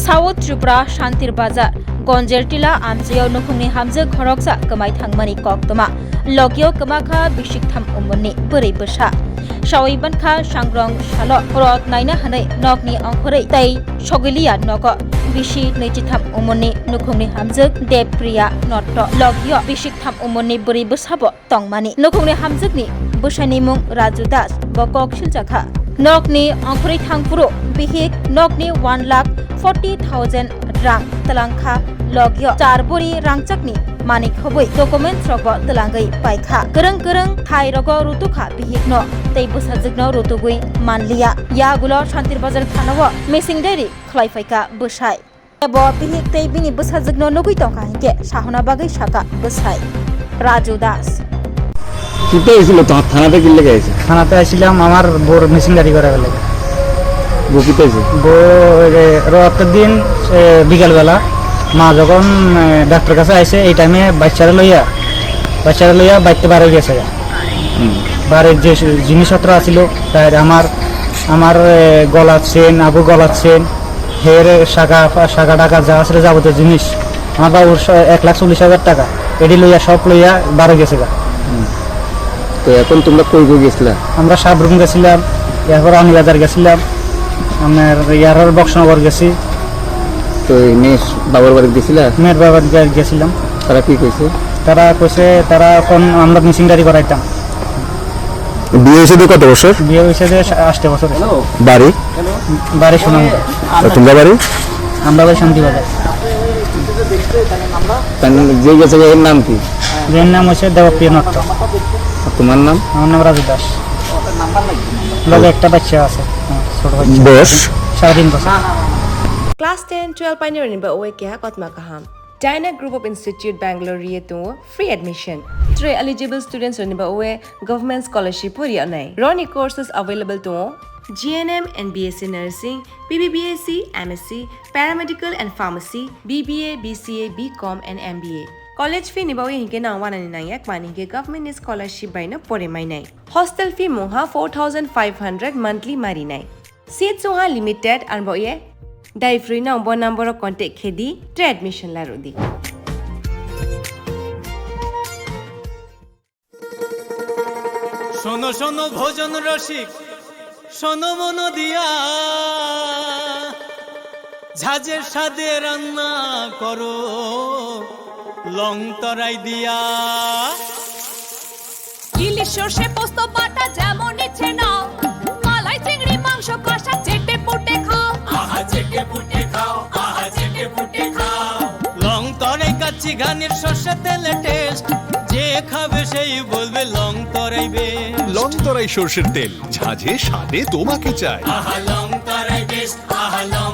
South Tripura Shantir Bazar Gonjer Tila Amjeo Nukhungni Hamje Khoroksa Kamai Thangmani Koktoma Logyo Kamakha Bishik Tham Umoni Buri Busha Shawi Bankha Shangrong Shalo Rot Naina Hane Nokni Angkhore Tai Shogilia Noko Bishi Nechitham Umoni Nukhungni Hamje Depriya Notto Logyo Bishik Tham Umoni Buri Busabo Tongmani Nukhungni Hamjekni Bushani Mung Raju Das Bokok Shiljakha Nokni Angkhore Thangpuro Bihik Nokni 1,40,000 rang Talangkha Logyo Charburi Rangchakni Manik Hoboi Document Rogo Talangai Paikha Gereng Thai Rogo Rutukha Bihikno Tei Busajigno Rutugui Manlia Yagulo Shantir Bazar Khanawo Missing Dairy Khlaifaika Bushai Ebo Bihik Tei Bini Busajigno Nugui Tongkha Hinke Shahona Bagai Shaka Bushai Raju Das কিতে হইছিল তো থানাতে কি লেগে আছে থানাতে আইছিলাম আমার বোর মিসিং গাড়ি করা গেল বউ কিতে আছে রথের দিন বিকালবেলা মা যখন ডাক্তার কাছে আইছে এই টাইমে বাচ্চারা লইয়া বাইতে বার হয়ে গেছে বাড়ির যে জিনিসপত্র আছিল তাই আমার গলার চেন আবু গলার চেন হের শাখা টাকা যা আছে যাবতীয় জিনিস আমার বাবুর 1,40,000 টাকা এটি লইয়া সব লইয়া বার হয়ে গেছে তো এখন তোমরা কই গেছিলা আমরা সাবরুম গেছিলাম এরপর আনিবাজার গেছিলাম আমার ইয়ার বক্সনগর গেছি তো মেয়ের বাবার বাড়ি গেছিলা মেয়ের বাবার বাড়ি গেছিলাম তারা কি কইছে তারা এখন আমরা মিসিং গাড়ি করাইতাম বিয়ে হয়েছে কত বছর বিয়ে হয়েছে যে 8 বছর বাড়ি সুনামগঞ্জ তোমরা বাড়ি আমরা বাড়ি শান্তিবাজার যে গেছে এর নাম কি এর নাম হচ্ছে দেবপ্রিয় নট্ট তোমার নাম আমার নাম রাজু দাস লগে একটা বাচ্চা আছে ছোট বাচ্চা বয়স 3.5 বছর Class 10, 12 pioneer in Baoe Kya Kotma Kaham. Dyna Group of Institute Bangalore Rieto free admission. 3 eligible students in Baoe government scholarship puri anai. Roni courses available to GNM and BSc Nursing, BBBSc, MSc, Paramedical and Pharmacy, BBA, BCA, BCom and MBA. College fee nibawe hinke na 199 mani hinke government scholarship by no pore mai nai. Hostel fee moha 4,500 monthly mari nai. Seats moha limited and boye Dai free number of contact khedi to admission la rodi. শোনো শোনো ভোজন রসিক শোনো মন দিয়া ঝাঁঝের স্বাদে রান্না করো লং তরাই দিয়া ইলিশ সর্ষে পোস্ত বাটা যেমন ইচ্ছে নাও মালাই চিংড়ি মাংস কষা চেটে পুটে খাও আহা চেটে পুটে খাও আহা চেটে পুটে খাও লং তরাই কাচ্চি ঘানির সর্ষে তেলে টেস্ট যে খাবে সেই বলবে লং তরাইবে লং তরাই সর্ষের তেল ঝাঁঝে স্বাদে তোমাকে চাই আহা লং তরাই বেস্ট আহা লং